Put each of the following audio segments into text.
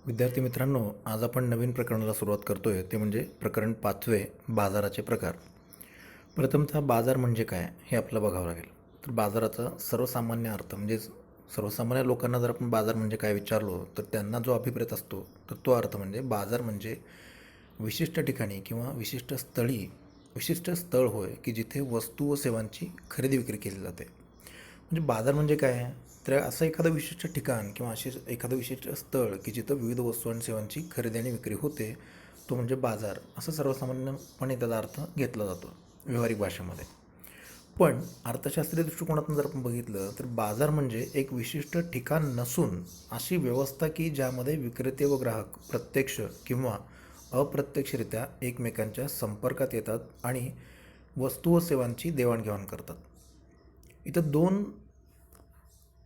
विद्यार्थी मित्रांनो, आज आपण नवीन प्रकरणाला सुरुवात करतोय ते म्हणजे प्रकरण 5वे, बाजाराचे प्रकार. प्रथमतः बाजार म्हणजे काय हे आपल्याला बघावं लागेल. तर बाजाराचा सर्वसामान्य अर्थ म्हणजेच सर्वसामान्य लोकांना जर आपण बाजार म्हणजे काय विचारलो तर त्यांना जो अभिप्रेत असतो तर तो अर्थ म्हणजे बाजार म्हणजे विशिष्ट ठिकाणी किंवा विशिष्ट स्थळ होय की जिथे वस्तू व सेवांची खरेदी विक्री केली जाते. म्हणजे बाजार म्हणजे काय आहे तर असं एखादं विशिष्ट ठिकाण किंवा असे एखादं विशिष्ट स्थळ की जिथं विविध वस्तू आणि सेवांची खरेदी आणि विक्री होते, तो म्हणजे बाजार असं सर्वसामान्यपणे त्याचा अर्थ घेतला जातो व्यावहारिक भाषेमध्ये. पण अर्थशास्त्रीय दृष्टिकोनातून जर आपण बघितलं तर बाजार म्हणजे एक विशिष्ट ठिकाण नसून अशी व्यवस्था की ज्यामध्ये विक्रेते व ग्राहक प्रत्यक्ष किंवा अप्रत्यक्षरित्या एकमेकांच्या संपर्कात येतात आणि वस्तू व सेवांची देवाणघेवाण करतात. इथं दोन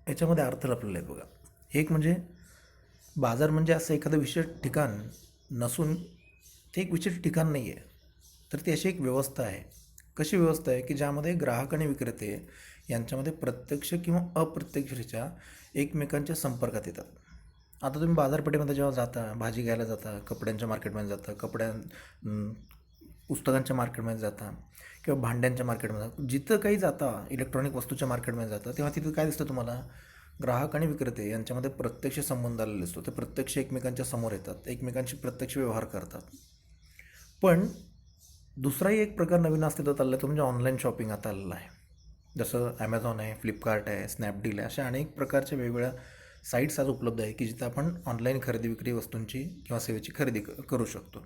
याच्यामध्ये अर्थ लपलेले आहेत बघा. एक म्हणजे बाजार म्हणजे असं एखादं विशिष्ट ठिकाण नसून ते एक विशिष्ट ठिकाण नाही आहे, तर ती अशी एक व्यवस्था आहे. कशी व्यवस्था आहे की ज्यामध्ये ग्राहक आणि विक्रेते यांच्यामध्ये प्रत्यक्ष किंवा अप्रत्यक्षरित्या एकमेकांच्या संपर्कात येतात. आता तुम्ही बाजारपेठेमध्ये जेव्हा जाता, भाजी घ्यायला जाता, कपड्यांच्या मार्केटमध्ये जाता, पुस्तकांच्या मार्केटमध्ये जाता किंवा भांड्यांच्या मार्केटमध्ये जाता, जिथं काही जाता, इलेक्ट्रॉनिक वस्तूच्या मार्केटमध्ये जाता, तेव्हा तिथं काय दिसतं तुम्हाला? ग्राहक आणि विक्रेते यांच्यामध्ये प्रत्यक्ष संबंध आलेला दिसतो. ते प्रत्यक्ष एकमेकांच्या समोर येतात, एकमेकांशी प्रत्यक्ष व्यवहार करतात. पण दुसराही एक प्रकार नवीन अस्तित्वात आलेला आहे, तो म्हणजे ऑनलाईन शॉपिंग आता आलेला आहे. जसं ॲमेझॉन आहे, फ्लिपकार्ट आहे, स्नॅपडील आहे, अशा अनेक प्रकारच्या वेगवेगळ्या साईट्स आज उपलब्ध आहे की जिथं आपण ऑनलाईन खरेदी विक्री वस्तूंची किंवा सेवेची खरेदी करू शकतो.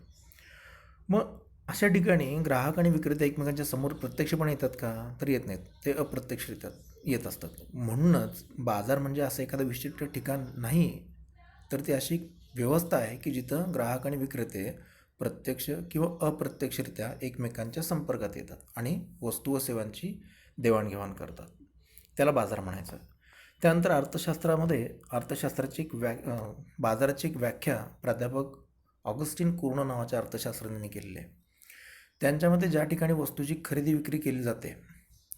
मग अशा ठिकाणी ग्राहक आणि विक्रेते एकमेकांच्या समोर प्रत्यक्षपणे येतात का? तर येत नाहीत, ते अप्रत्यक्षरित्या येत असतात. म्हणूनच बाजार म्हणजे असं एखादं विशिष्ट ठिकाण नाही, तर ती अशी व्यवस्था आहे की जिथं ग्राहक आणि विक्रेते प्रत्यक्ष किंवा अप्रत्यक्षरित्या एकमेकांच्या संपर्कात येतात आणि वस्तू व सेवांची देवाणघेवाण करतात. त्याला बाजार म्हणायचं. त्यानंतर अर्थशास्त्राची बाजाराची एक व्याख्या प्राध्यापक ऑगस्टिन कुर्नो नावाच्या अर्थशास्त्रज्ञांनी केलेली आहे. त्यांच्यामध्ये ज्या ठिकाणी वस्तूची खरेदी विक्री केली जाते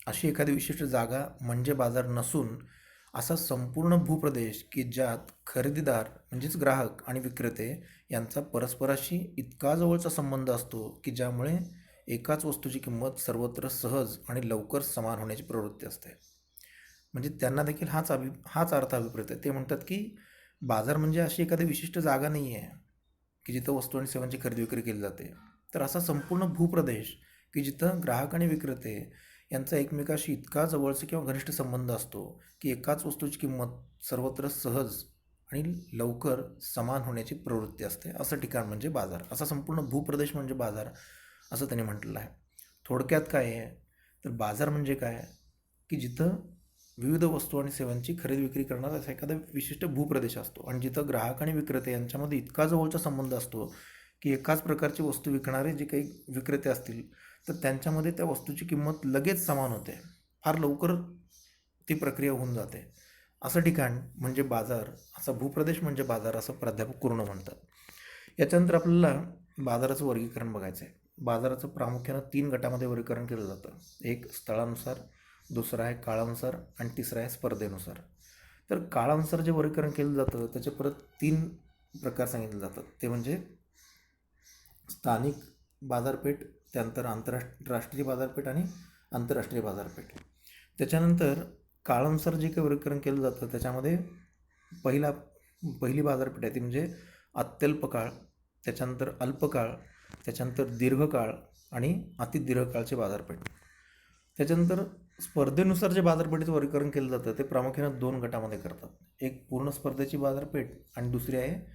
अशी एखादी विशिष्ट जागा म्हणजे बाजार नसून असा संपूर्ण भूप्रदेश की ज्यात खरेदीदार म्हणजेच ग्राहक आणि विक्रेते यांचा परस्पराशी इतका जवळचा संबंध असतो की ज्यामुळे एकाच वस्तूची किंमत सर्वत्र सहज आणि लवकर समान होण्याची प्रवृत्ती असते. म्हणजे त्यांना देखील हाच अर्थ अभिप्रेत आहे. ते म्हणतात की बाजार म्हणजे अशी एखादी विशिष्ट जागा नाही आहे की जिथं वस्तू आणि सेवांची खरेदी विक्री केली जाते, तर असा संपूर्ण भूप्रदेश की जिथं ग्राहक आणि विक्रेते यांचा एकमेकाशी इतका जवळचा किंवा घनिष्ठ संबंध असतो की एकाच वस्तूची किंमत सर्वत्र सहज आणि लवकर समान होण्याची प्रवृत्ती असते, असं ठिकाण म्हणजे बाजार. असा संपूर्ण भूप्रदेश म्हणजे बाजार असं त्यांनी म्हटलेलं आहे. थोडक्यात काय आहे तर बाजार म्हणजे काय की जिथं विविध वस्तू आणि सेवांची खरेदी विक्री करणारा असा एखादा विशिष्ट भूप्रदेश असतो आणि जिथं ग्राहक आणि विक्रेते यांच्यामध्ये इतका जवळचा संबंध असतो की एकाच प्रकारची वस्तू विकणारे जे काही विक्रेते असतील तर त्यांच्यामध्ये त्या वस्तूची किंमत लगेच समान होते, फार लवकर ती प्रक्रिया होऊन जाते. असं ठिकाण म्हणजे बाजार, असा भूप्रदेश म्हणजे बाजार असं प्राध्यापक कुर्नो म्हणतात. याच्यानंतर आपल्याला बाजाराचं वर्गीकरण बघायचं आहे. बाजाराचं प्रामुख्यानं 3 गटामध्ये वर्गीकरण केलं जातं. एक स्थळानुसार, दुसरा आहे काळानुसार आणि तिसरा आहे स्पर्धेनुसार. तर काळानुसार जे वर्गीकरण केलं जातं त्याचे परत 3 प्रकार सांगितले जातात. ते म्हणजे स्थानिक बाजारपेठ, त्यानंतर राष्ट्रीय बाजारपेठ आणि आंतरराष्ट्रीय बाजारपेठ. त्याच्यानंतर काळानुसार जे काही वर्गीकरण केलं जातं त्याच्यामध्ये पहिली बाजारपेठ आहे ती म्हणजे अत्यल्पकाळ, त्याच्यानंतर अल्पकाळ, त्याच्यानंतर दीर्घकाळ आणि अतिदीर्घकाळची बाजारपेठ. त्याच्यानंतर स्पर्धेनुसार जे बाजारपेठेचं वर्गीकरण केलं जातं ते प्रामुख्याने 2 गटामध्ये करतात. एक पूर्ण स्पर्धेची बाजारपेठ आणि दुसरी आहे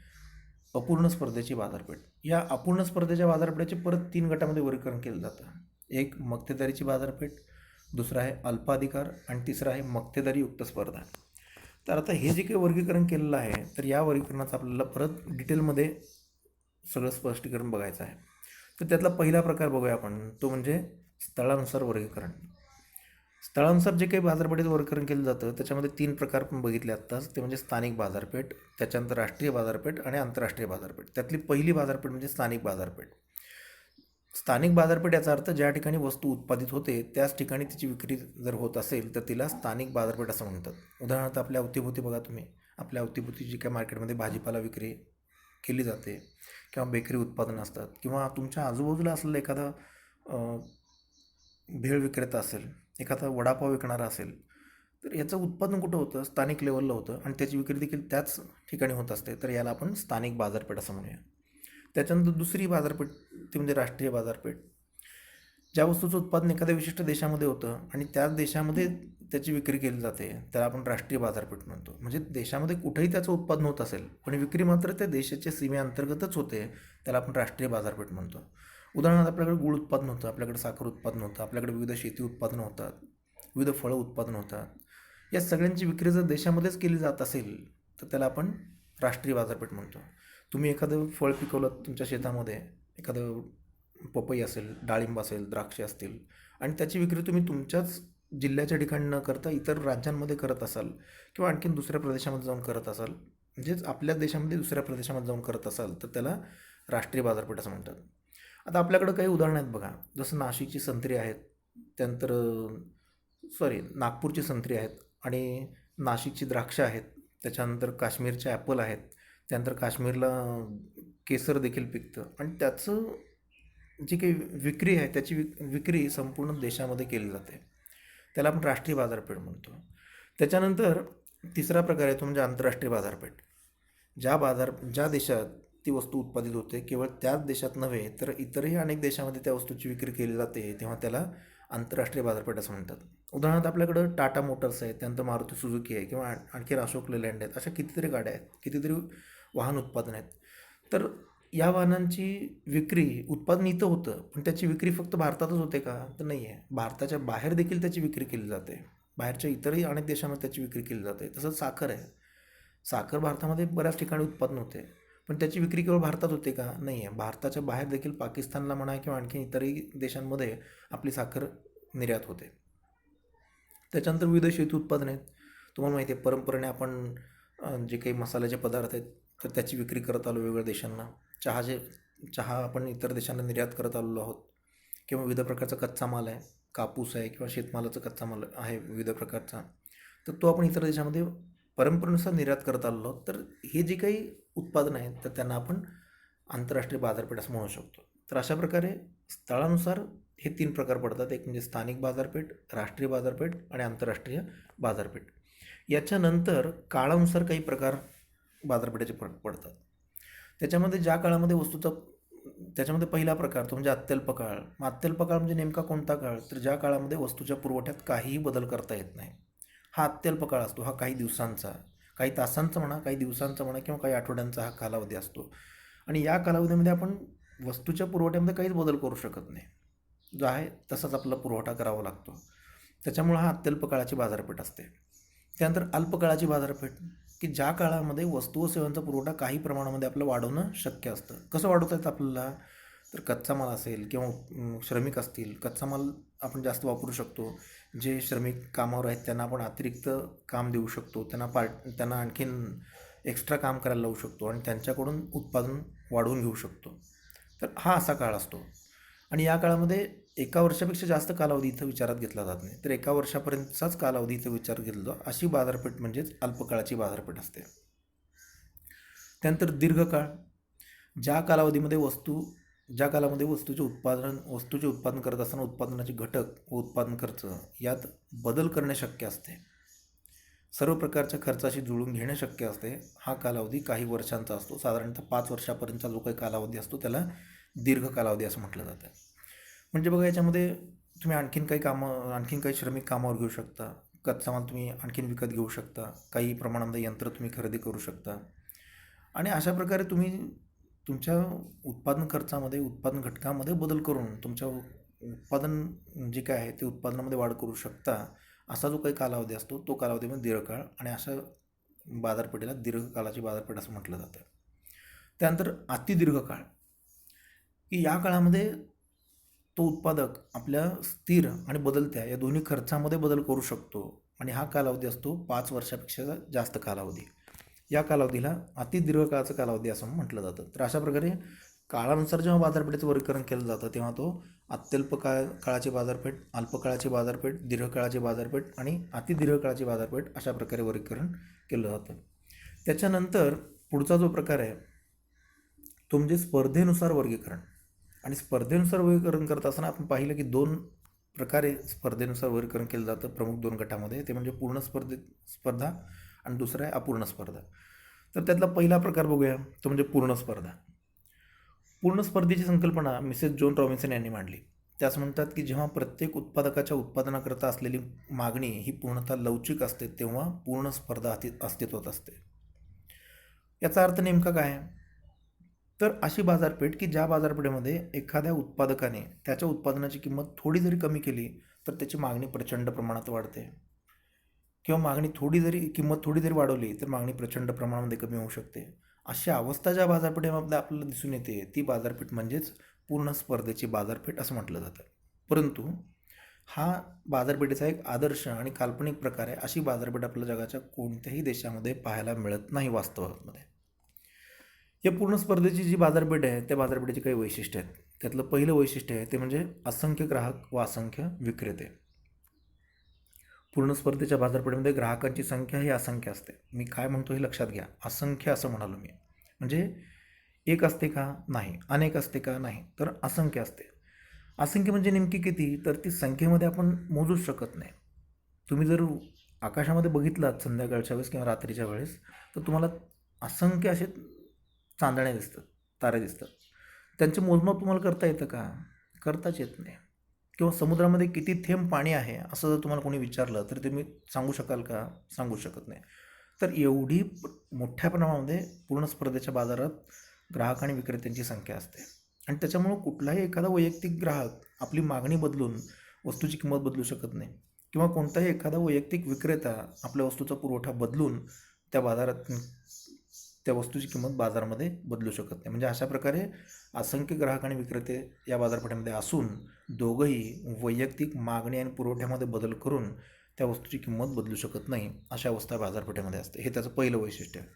अपूर्ण स्पर्धेची बाजारपेठ. या अपूर्ण स्पर्धेच्या बाजारपेठेचे परत 3 गटामध्ये वर्गीकरण केलं जातं. एक मक्तेदारीची बाजारपेठ, दुसरा आहे अल्पाधिकार आणि तिसरा आहे मक्तेदारीयुक्त स्पर्धा. तर आता हे जे काही वर्गीकरण केलेलं आहे तर या वर्गीकरणाचं आपल्याला परत डिटेलमध्ये सगळं स्पष्टीकरण बघायचं आहे. तर त्यातला पहिला प्रकार बघूया आपण, तो म्हणजे स्थळानुसार वर्गीकरण. स्थळानुसार जे काही बाजारपेठेचं वर्गीकरण केलं जातं त्याच्यामध्ये 3 प्रकार आपण बघितले आत्ताच. ते म्हणजे स्थानिक बाजारपेठ, त्याच्यानंतर राष्ट्रीय बाजारपेठ आणि आंतरराष्ट्रीय बाजारपेठ. त्यातली पहिली बाजारपेठ म्हणजे स्थानिक बाजारपेठ. स्थानिक बाजारपेठ याचा अर्थ ज्या ठिकाणी वस्तू उत्पादित होते त्याच ठिकाणी तिची विक्री जर होत असेल तर तिला स्थानिक बाजारपेठ असं म्हणतात. उदाहरणार्थ आपल्या अवतीभोवती बघा तुम्ही, आपल्या अवतीभोवती जी काही मार्केटमध्ये भाजीपाला विक्री केली जाते किंवा बेकरी उत्पादनं असतात किंवा तुमच्या आजूबाजूला असलेलं एखादा भेळ विक्रेता असेल, एखादा वडापाव विकणारा असेल, तर याचं उत्पादन कुठं होतं? स्थानिक लेवलला होतं आणि त्याची विक्री देखील त्याच ठिकाणी होत असते. तर याला आपण स्थानिक बाजारपेठ असं म्हणूया. त्याच्यानंतर दुसरी बाजारपेठ ती म्हणजे राष्ट्रीय बाजारपेठ. ज्या वस्तूचं उत्पादन एखाद्या विशिष्ट देशामध्ये होतं आणि त्याच देशामध्ये त्याची विक्री केली जाते, त्याला आपण राष्ट्रीय बाजारपेठ म्हणतो. म्हणजे देशामध्ये कुठेही त्याचं उत्पादन होत असेल पण विक्री मात्र त्या देशाच्या सीमेअंतर्गतच होते, त्याला आपण राष्ट्रीय बाजारपेठ म्हणतो. उदाहरणार्थ आपल्याकडे गूळ उत्पादन होतं, आपल्याकडे साखर उत्पादन होतं, आपल्याकडे विविध शेती उत्पादनं होतात, विविध फळं उत्पादन होतात. या सगळ्यांची विक्री जर देशामध्येच केली जात असेल तर त्याला आपण राष्ट्रीय बाजारपेठ म्हणतो. तुम्ही एखादं फळ पिकवलं तुमच्या शेतामध्ये, एखादं पपई असेल, डाळिंब असेल, द्राक्षे असतील आणि त्याची विक्री तुम्ही तुमच्याच जिल्ह्याच्या ठिकाणी न करता इतर राज्यांमध्ये करत असाल किंवा आणखीन दुसऱ्या प्रदेशामध्ये जाऊन करत असाल, म्हणजेच आपल्या देशामध्ये दुसऱ्या प्रदेशामध्ये जाऊन करत असाल तर त्याला राष्ट्रीय बाजारपेठ असं म्हणतात. आता आपल्याकडं काही उदाहरणं आहेत बघा, जसं नाशिकची संत्री आहेत, त्यानंतर नागपूरची संत्री आहेत आणि नाशिकची द्राक्षं आहेत, त्याच्यानंतर काश्मीरचे ॲपल आहेत, त्यानंतर काश्मीरला केसर देखील पिकतं आणि त्याचं जी काही विक्री आहे त्याची विक्री संपूर्ण देशामध्ये केली जाते, त्याला आपण राष्ट्रीय बाजारपेठ म्हणतो. त्याच्यानंतर तिसरा प्रकार आहे तो म्हणजे आंतरराष्ट्रीय बाजारपेठ. ज्या देशात ती वस्तू उत्पादित होते केवळ त्याच देशात नव्हे तर इतरही अनेक देशामध्ये त्या वस्तूची विक्री केली जाते, तेव्हा त्याला आंतरराष्ट्रीय बाजारपेठ असं म्हणतात. उदाहरणार्थ आपल्याकडं टाटा मोटर्स आहे, त्यानंतर मारुती सुझुकी आहे किंवा आणखी अशोक लेलँड आहेत, अशा कितीतरी गाड्या आहेत, कितीतरी वाहन उत्पादन आहेत. तर या वाहनांची विक्री उत्पादन इथं होतं पण त्याची विक्री फक्त भारतातच होते का? तर नाही आहे, भारताच्या बाहेर देखील त्याची विक्री केली जाते, बाहेरच्या इतरही अनेक देशांमध्ये त्याची विक्री केली जाते. तसंच साखर आहे, साखर भारतामध्ये बऱ्याच ठिकाणी उत्पादन होते पण त्याची विक्री केवळ भारतात होते का? नाही आहे, भारताच्या बाहेर देखील पाकिस्तानला म्हणा किंवा आणखी इतरही देशांमध्ये आपली साखर निर्यात होते. त्याच्यानंतर विविध शेती उत्पादन आहेत. तुम्हाला माहिती आहे परंपरेने आपण जे काही मसाल्याचे पदार्थ आहेत तर त्याची विक्री करत आलो वेगवेगळ्या देशांना. चहा आपण इतर देशांना निर्यात करत आलेलो आहोत किंवा विविध प्रकारचा कच्चा माल आहे, कापूस आहे किंवा शेतमालाचा कच्चा माल आहे विविध प्रकारचा, तर तो आपण इतर देशामध्ये परंपरेनुसार निर्यात करत आलेलो आहोत. तर हे जे काही उत्पादन आहेत तर त्यांना आपण आंतरराष्ट्रीय बाजारपेठ असं म्हणू शकतो. तर अशा प्रकारे स्थळानुसार हे 3 प्रकार पडतात, एक म्हणजे स्थानिक बाजारपेठ, राष्ट्रीय बाजारपेठ आणि आंतरराष्ट्रीय बाजारपेठ. याच्यानंतर काळानुसार काही प्रकार बाजारपेठेचे पडतात. त्याच्यामध्ये ज्या काळामध्ये त्याच्यामध्ये पहिला प्रकार तो म्हणजे अत्यल्प काळ. अत्यल्प काळ म्हणजे नेमका कोणता काळ? तर ज्या काळामध्ये वस्तूच्या पुरवठ्यात काहीही बदल करता येत नाही, हा अत्यल्प काळ असतो. हा काही दिवसांचा, काही तासांचा म्हणा, काही दिवसांचा म्हणा किंवा काही आठवड्यांचा हा कालावधी असतो आणि या कालावधीमध्ये आपण वस्तूच्या पुरवठ्यामध्ये काहीच बदल करू शकत नाही, जो आहे तसाच आपला पुरवठा करावा लागतो. त्याच्यामुळं हा अत्यल्प काळाची बाजारपेठ असते. त्यानंतर अल्पकाळाची बाजारपेठ, की ज्या काळामध्ये वस्तू व सेवांचा पुरवठा काही प्रमाणामध्ये आपलं वाढवणं शक्य असतं. कसं वाढवता येतं आपल्याला? तर कच्चा माल असेल किंवा श्रमिक असतील, कच्चा माल आपण जास्त वापरू शकतो. जे श्रमिक कामावर आहेत त्यांना आपण अतिरिक्त काम देऊ शकतो, त्यांना आणखीन एक्स्ट्रा काम करायला लावू शकतो आणि त्यांच्याकडून उत्पादन वाढवून घेऊ शकतो. तर हा असा काळ असतो आणि या काळामध्ये एका वर्षापेक्षा जास्त कालावधी इथं विचारात घेतला जात नाही, तर एका वर्षापर्यंतचाच कालावधी इथं विचारात घेतला जातो. अशी बाजारपेठ म्हणजेच अल्पकाळाची बाजारपेठ असते. त्यानंतर दीर्घकाळ, ज्या कालावधीमध्ये वस्तूचे उत्पादन करत असताना उत्पादनाचे घटक व उत्पादन खर्च यात बदल करणे शक्य असते, सर्व प्रकारच्या खर्चाशी जुळवून घेणे शक्य असते. हा कालावधी काही वर्षांचा असतो, साधारणतः 5 वर्षापर्यंतचा जो काही कालावधी असतो त्याला दीर्घ कालावधी असं म्हटलं जातं. म्हणजे बघा याच्यामध्ये तुम्ही आणखीन काही श्रमिक कामावर घेऊ शकता, कच्चा माल तुम्ही आणखीन विकत घेऊ शकता, काही प्रमाणामध्ये यंत्र तुम्ही खरेदी करू शकता आणि अशा प्रकारे तुम्ही तुमच्या उत्पादन खर्चामध्ये, उत्पादन घटकामध्ये बदल करून तुमच्या उत्पादन जे काय आहे ते उत्पादनामध्ये वाढ करू शकता. असा जो काही कालावधी असतो तो कालावधीमध्ये दीर्घकाळ आणि अशा बाजारपेठेला दीर्घकाळाची बाजारपेठ असं म्हटलं जातं. त्यानंतर अतिदीर्घकाळ, की या काळामध्ये तो उत्पादक आपल्या स्थिर आणि बदलत्या या दोन्ही खर्चामध्ये बदल करू शकतो आणि हा कालावधी असतो 5 वर्षापेक्षा जास्त कालावधी. या कालावधीला अतिदीर्घकाळाचा कालावधी असं म्हटलं जातं. तर अशा प्रकारे काळानुसार जेव्हा बाजारपेठेचं वर्गीकरण केलं जातं तेव्हा तो काळाची बाजारपेठ, अल्पकाळाची बाजारपेठ, दीर्घकाळाची बाजारपेठ आणि अतिदीर्घकाळाची बाजारपेठ अशा प्रकारे वर्गीकरण केलं जातं. त्याच्यानंतर पुढचा जो प्रकार आहे तो म्हणजे स्पर्धेनुसार वर्गीकरण. आणि स्पर्धेनुसार वर्गीकरण करत असताना आपण पाहिलं की दोन प्रकारे स्पर्धेनुसार वर्गीकरण केलं जातं प्रमुख दोन गटामध्ये. ते म्हणजे पूर्ण स्पर्धा आणि दुसरं आहे अपूर्ण स्पर्धा. तर त्यातला पहिला प्रकार बघूया, तो म्हणजे पूर्ण स्पर्धा. पूर्ण स्पर्धेची संकल्पना मिसेस जोन रॉबिन्सन यांनी मांडली. ते असं म्हणतात की जेव्हा प्रत्येक उत्पादकाच्या उत्पादनाकरता असलेली मागणी ही पूर्णतः लवचिक असते तेव्हा पूर्ण स्पर्धा अस्तित्वात असते. याचा अर्थ नेमका काय? तर अशी बाजारपेठ की ज्या बाजारपेठेमध्ये एखाद्या उत्पादकाने त्याच्या उत्पादनाची किंमत थोडी जरी कमी केली तर त्याची मागणी प्रचंड प्रमाणात वाढते, किंवा किंमत थोडी जरी वाढवली तर मागणी प्रचंड प्रमाणामध्ये कमी होऊ शकते. अशी अवस्था ज्या बाजारपेठेमध्ये आपल्याला दिसून येते ती बाजारपेठ म्हणजेच पूर्ण स्पर्धेची बाजारपेठ असं म्हटलं जातं. परंतु हा बाजारपेठेचा एक आदर्श आणि काल्पनिक प्रकार आहे. अशी बाजारपेठ आपल्या जगाच्या कोणत्याही देशामध्ये पाहायला मिळत नाही वास्तवामध्ये. या पूर्ण स्पर्धेची जी बाजारपेठ आहे त्या बाजारपेठेची काही वैशिष्ट्य आहेत. त्यातलं पहिलं वैशिष्ट्य आहे ते म्हणजे असंख्य ग्राहक व असंख्य विक्रेते. पूर्ण स्पर्धेच्या बाजारपेठेमध्ये ग्राहकांची संख्या ही असंख्य असते. मी काय म्हणतो हे लक्षात घ्या. असंख्य असं म्हणालो मी. म्हणजे एक असते का? नाही. अनेक असते का? नाही. तर असंख्य असते. असंख्य म्हणजे नेमकी किती? तर ती संख्येमध्ये आपण मोजूच शकत नाही. तुम्ही जर आकाशामध्ये बघितलात संध्याकाळच्या वेळेस किंवा रात्रीच्या वेळेस तर तुम्हाला असंख्य असे चांदण्या दिसतात, तारे दिसतात. त्यांचे मोजमाप तुम्हाला करता येतं का? करताच येत नाही. किंवा समुद्रामध्ये किती थेंब पाणी आहे असं जर तुम्हाला कोणी विचारलं तर तुम्ही सांगू शकाल का? सांगू शकत नाही. तर एवढी मोठ्या प्रमाणामध्ये पूर्ण स्पर्धेच्या बाजारात ग्राहक आणि विक्रेत्यांची संख्या असते. आणि त्याच्यामुळं कुठलाही एखादा वैयक्तिक ग्राहक आपली मागणी बदलून वस्तूची किंमत बदलू शकत नाही, किंवा कोणताही एखादा वैयक्तिक विक्रेता आपल्या वस्तूचा पुरवठा बदलून त्या बाजारात त्या वस्तूची किंमत बाजारामध्ये बदलू शकत नाही. म्हणजे अशा प्रकारे असंख्य ग्राहक आणि विक्रेते या बाजारपेठेमध्ये असून दोघंही वैयक्तिक मागणी आणि पुरवठ्यामध्ये बदल करून त्या वस्तूची किंमत बदलू शकत नाही. अशा अवस्था बाजारपेठेमध्ये असते. हे त्याचं पहिलं वैशिष्ट्य आहे.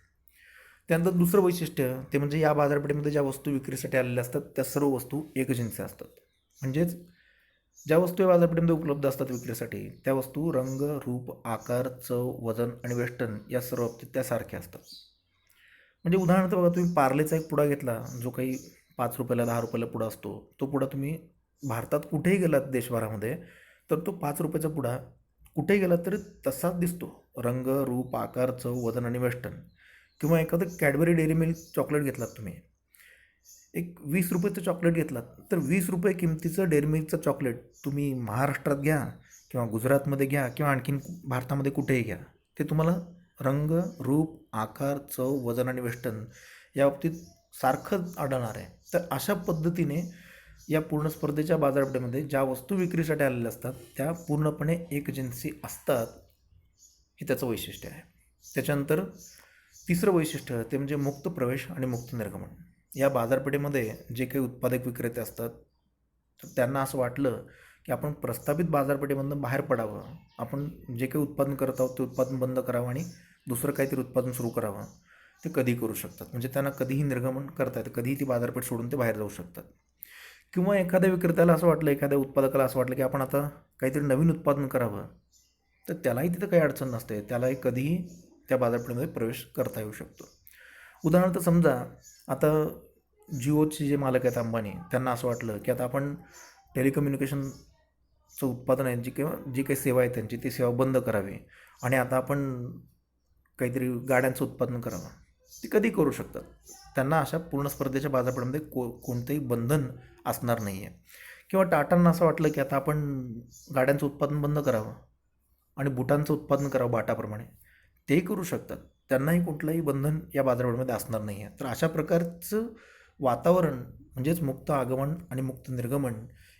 त्यानंतर दुसरं वैशिष्ट्य ते म्हणजे या बाजारपेठेमध्ये ज्या वस्तू विक्रीसाठी आलेल्या असतात त्या सर्व वस्तू एकजिन्सी असतात. म्हणजेच ज्या वस्तू या बाजारपेठेमध्ये उपलब्ध असतात विक्रीसाठी त्या वस्तू रंग, रूप, आकार, चव, वजन आणि वेष्टन या सर्व बाबतीत त्या सारख्या असतात. म्हणजे उदाहरणार्थ बघा, तुम्ही पार्लेचा एक पुडा घेतला जो काही 5 रुपयाला 10 रुपयाला पुडा असतो. तो पुडा तुम्ही भारतात कुठेही गेलात देशभरामध्ये तर तो 5 रुपयाचा पुडा कुठेही गेलात तरी तसाच दिसतो. रंग, रूप, आकार, चव, वजन आणि वेष्टन. किंवा एखादं कॅडबरी डेअरी मिल्क चॉकलेट घेतलात तुम्ही, एक 20 रुपयाचं चॉकलेट घेतलात तर 20 रुपये किमतीचं डेअरी मिल्कचं चॉकलेट तुम्ही महाराष्ट्रात घ्या किंवा गुजरातमध्ये घ्या किंवा आणखीन भारतामध्ये कुठेही घ्या, ते तुम्हाला रंग, रूप, आकार, चव, वजन आणि वेष्टन या बाबतीत सारखंच आढळणार आहे. तर अशा पद्धतीने या पूर्ण स्पर्धेच्या बाजारपेठेमध्ये ज्या वस्तू विक्रीसाठी आलेल्या असतात त्या पूर्णपणे एकजिन्सी असतात. हे त्याचं वैशिष्ट्य आहे. त्याच्यानंतर तिसरं वैशिष्ट्य ते म्हणजे मुक्त प्रवेश आणि मुक्त निर्गमन. या बाजारपेठेमध्ये जे काही उत्पादक विक्रेते असतात तर त्यांना असं वाटलं की आपण प्रस्थापित बाजारपेठेमधून बाहेर पडावं, आपण जे काही उत्पादन करत आहोत ते उत्पादन बंद करावं आणि दुसरं काहीतरी उत्पादन सुरू करावं. ते कधी करू शकतात. म्हणजे त्यांना कधीही निर्गमन करता येतं, कधीही ती बाजारपेठ सोडून ते बाहेर जाऊ शकतात. किंवा एखाद्या विक्रेत्याला असं वाटलं, एखाद्या उत्पादकाला असं वाटलं की आपण आता काहीतरी नवीन उत्पादन करावं तर त्यालाही तिथं काही अडचण नसते. त्यालाही कधीही त्या बाजारपेठेमध्ये प्रवेश करता येऊ शकतो. उदाहरणार्थ समजा आता जिओचे जे मालक आहेत अंबानी, त्यांना असं वाटलं की आता आपण टेलिकम्युनिकेशनचं उत्पादन आहे जी काही सेवा आहे त्यांची ती सेवा बंद करावी आणि आता आपण काहीतरी गाड्यांचं उत्पादन करावं. ते कधी करू शकतात. त्यांना अशा पूर्ण स्पर्धेच्या बाजारपेठेमध्ये कोणतंही बंधन असणार नाही आहे. किंवा टाटांना असं वाटलं की आता आपण गाड्यांचं उत्पादन बंद करावं आणि बुटांचं उत्पादन करावं बाटाप्रमाणे, तेही करू शकतात. त्यांनाही कुठलंही बंधन या बाजारपेठेमध्ये असणार नाही आहे. तर अशा प्रकारचं वातावरण म्हणजेच मुक्त आगमन आणि मुक्त निर्गमन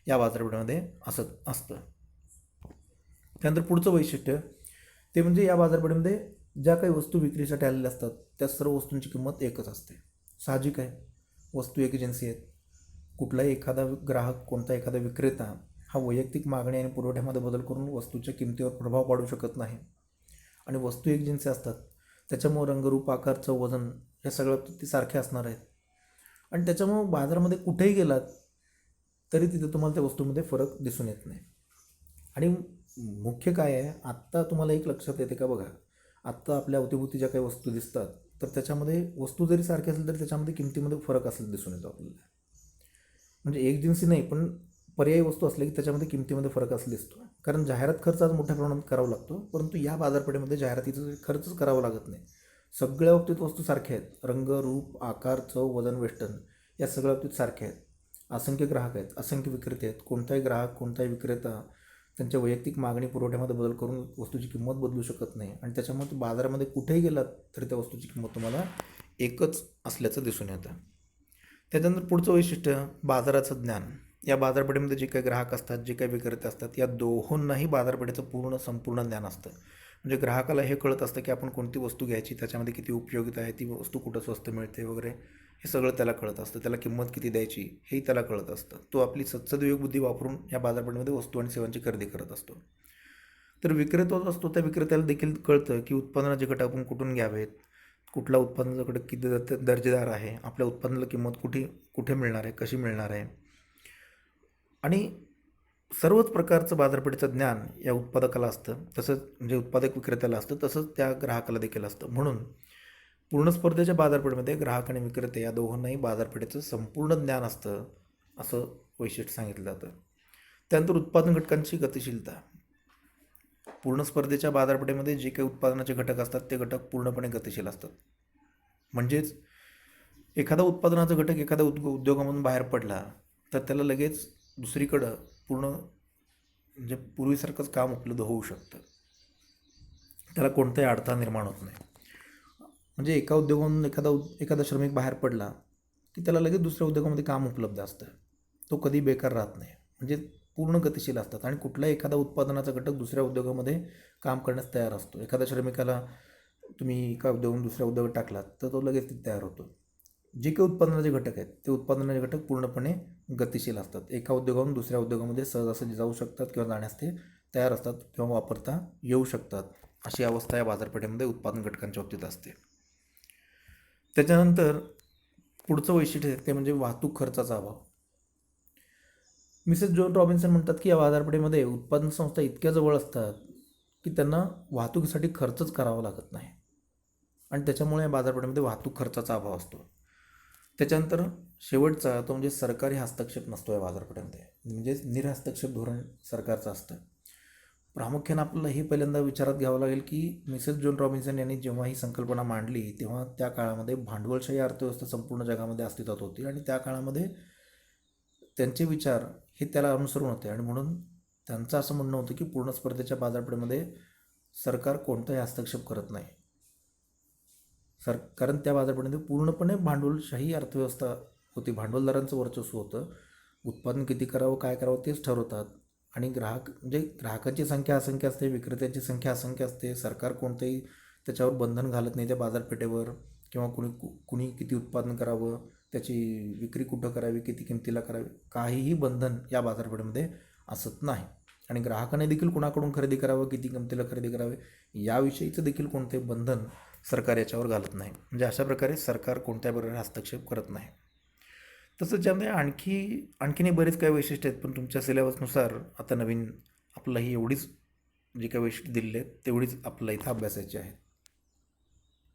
या बाजारपेठेमध्ये असतं. त्यानंतर पुढचं वैशिष्ट्य ते म्हणजे या बाजारपेठेमध्ये ज्या काही वस्तू विक्रीसाठी आलेल्या असतात त्या सर्व वस्तूंची किंमत एकच असते. साहजिक आहे, वस्तू एकजिन्सी आहेत. कुठलाही एखादा ग्राहक, कोणता एखादा विक्रेता हा वैयक्तिक मागणी आणि पुरवठ्यामध्ये बदल करून वस्तूच्या किमतीवर प्रभाव पाडू शकत नाही. आणि वस्तू एकजिन्सी असतात त्याच्यामुळे रंगरूप, आकार, चव, वजन या सगळ्या ते सारखे असणार आहेत. आणि त्याच्यामुळं बाजारामध्ये कुठेही गेलात तरी तिथे तुम्हाला त्या वस्तूमध्ये फरक दिसून येत नाही. आणि मुख्य काय आहे, आत्ता तुम्हाला एक लक्षात येते का बघा, आत्ता आपल्या अवतीभोवती ज्या काही वस्तू दिसतात तर त्याच्यामध्ये वस्तू जरी सारखी असेल तरी त्याच्यामध्ये किमतीमध्ये फरक असलेला दिसून येतो आपल्याला. म्हणजे एक जिन्सी नाही, पण पर्यायी वस्तू असल्या की त्याच्यामध्ये किमतीमध्ये फरक असला दिसतो. कारण जाहिरात खर्च आज मोठ्या प्रमाणात करावा लागतो, परंतु या बाजारपेठेमध्ये जाहिरातीचा खर्चच करावा लागत नाही. सगळ्या बाबतीत वस्तू सारख्या आहेत. रंग, रूप, आकार, चव, वजन, वेष्टन या सगळ्या बाबतीत सारख्या आहेत. असंख्य ग्राहक आहेत, असंख्य विक्रेते आहेत. कोणताही ग्राहक, कोणताही विक्रेता त्यांच्या वैयक्तिक मागणी पुरवठ्यामध्ये बदल करून वस्तूची किंमत बदलू शकत नाही. आणि त्याच्यामुळे बाजारामध्ये कुठेही गेलात तरी त्या वस्तूची किंमत तुम्हाला एकच असल्याचं दिसून येतं. त्याच्यानंतर पुढचं वैशिष्ट्य बाजाराचं ज्ञान. या बाजारपेठेमध्ये जे काही ग्राहक असतात, जे काही विक्रेते असतात, या दोहोंनाही बाजारपेठेचं संपूर्ण ज्ञान असतं. म्हणजे ग्राहकाला हे कळत असतं की आपण कोणती वस्तू घ्यायची, त्याच्यामध्ये किती उपयोगिता आहे, ती वस्तू कुठं स्वस्त मिळते वगैरे, हे सगळं त्याला कळत असतं. त्याला किंमत किती द्यायची हेही त्याला कळत असतं. तो आपली सद्सद्विवेक बुद्धी वापरून या बाजारपेठेमध्ये वस्तू आणि सेवांची खरेदी करत असतो. तर विक्रेता जो असतो त्या विक्रेत्याला देखील कळतं की उत्पादनाचे घटक आपण कुठून घ्यावेत, कुठला उत्पादनाचा घटक किती दर्जेदार आहे, आपल्या उत्पादनाला किंमत कुठे मिळणार आहे, कशी मिळणार आहे. आणि सर्वच प्रकारचं बाजारपेठेचं ज्ञान या उत्पादकाला असतं, तसंच म्हणजे उत्पादक विक्रेत्याला असतं, तसंच त्या ग्राहकाला देखील असतं. म्हणून पूर्ण स्पर्धेच्या बाजारपेठेमध्ये ग्राहक आणि विक्रेते या दोघांनाही बाजारपेठेचं संपूर्ण ज्ञान असतं, असं वैशिष्ट्य सांगितलं जातं. त्यानंतर उत्पादन घटकांची गतिशीलता. पूर्ण स्पर्धेच्या बाजारपेठेमध्ये जे काही उत्पादनाचे घटक असतात ते घटक पूर्णपणे गतिशील असतात. म्हणजेच एखादा उत्पादनाचा घटक एखाद्या उद्योगामधून बाहेर पडला तर त्याला लगेच दुसरीकडं पूर्ण म्हणजे पूर्वीसारखंच काम उपलब्ध होऊ शकतं. त्याला कोणताही अडथळा निर्माण होत नाही. म्हणजे एका उद्योगामधून एखादा श्रमिक बाहेर पडला की त्याला लगेच दुसऱ्या उद्योगामध्ये काम उपलब्ध असतं. तो कधी बेकार राहत नाही. म्हणजे पूर्ण गतिशील असतात आणि कुठलाही एखादा उत्पादनाचा घटक दुसऱ्या उद्योगामध्ये काम करण्यास तयार असतो. एखाद्या श्रमिकाला तुम्ही एका उद्योगातून दुसऱ्या उद्योगात टाकलात तर तो लगेच तयार होतो. जे काही उत्पादनाचे घटक आहेत ते उत्पादनाचे घटक पूर्णपणे गतिशील असतात. एका उद्योगातून दुसऱ्या उद्योगामध्ये सहजासहजी जाऊ शकतात किंवा जाण्यास ते तयार असतात किंवा वापरता येऊ शकतात. अशी अवस्था या बाजारपेठेमध्ये उत्पादन घटकांच्या बाबतीत असते. त्याच्यानंतर पुढचं वैशिष्ट्य ते म्हणजे वाहतूक खर्चाचा अभाव. मिसेस जॉन रॉबिन्सन म्हणतात की या बाजारपेठेमध्ये उत्पादन संस्था इतक्या जवळ असतात की त्यांना वाहतुकीसाठी खर्चच करावा लागत नाही आणि त्याच्यामुळे या बाजारपेठेमध्ये वाहतूक खर्चाचा अभाव असतो. त्याच्यानंतर शेवटचा तो म्हणजे सरकारी हस्तक्षेप नसतो या बाजारपेठेमध्ये. म्हणजेच निरहस्तक्षेप धोरण सरकारचं असतं. प्रामुख्यानं आपल्याला हे पहिल्यांदा विचारात घ्यावं लागेल की मिसेस जॉन रॉबिन्सन यांनी जेव्हा ही संकल्पना मांडली तेव्हा त्या काळामध्ये भांडवलशाही अर्थव्यवस्था संपूर्ण जगामध्ये अस्तित्वात होती आणि त्या काळामध्ये त्यांचे विचार हे त्याला अनुसरून होते आणि म्हणून त्यांचं असं म्हणणं होतं की पूर्ण स्पर्धेच्या बाजारपेठेमध्ये सरकार कोणताही हस्तक्षेप करत नाही. कारण त्या बाजारपेठेमध्ये पूर्णपणे भांडवलशाही अर्थव्यवस्था होती. भांडवलदारांचं वर्चस्व होतं. उत्पादन किती करावं, काय करावं तेच ठरवतात आणि म्हणजे ग्राहकांची संख्या असंख्य असते, विक्रेत्यांची संख्या असंख्य असते. सरकार कोणतंही त्याच्यावर बंधन घालत नाही त्या बाजारपेठेवर किंवा कुणी किती उत्पादन करावं, त्याची विक्री कुठं करावी, किती किमतीला करावी, काहीही बंधन या बाजारपेठेमध्ये असत नाही. आणि ग्राहकाने देखील कुणाकडून खरेदी करावं, किती किमतीला खरेदी करावे याविषयीचं देखील कोणते बंधन सरकार याच्यावर घालत नाही. म्हणजे अशा प्रकारे सरकार कोणत्याही प्रकारे हस्तक्षेप करत नाही. तसंच ज्यामध्ये आणखीनही बरेच काही वैशिष्ट्य आहेत, पण तुमच्या सिलेबसनुसार आता नवीन आपल्याला ही एवढीच जी काही वैशिष्ट्य दिलेली आहेत तेवढीच आपल्याला इथं अभ्यासायची आहेत.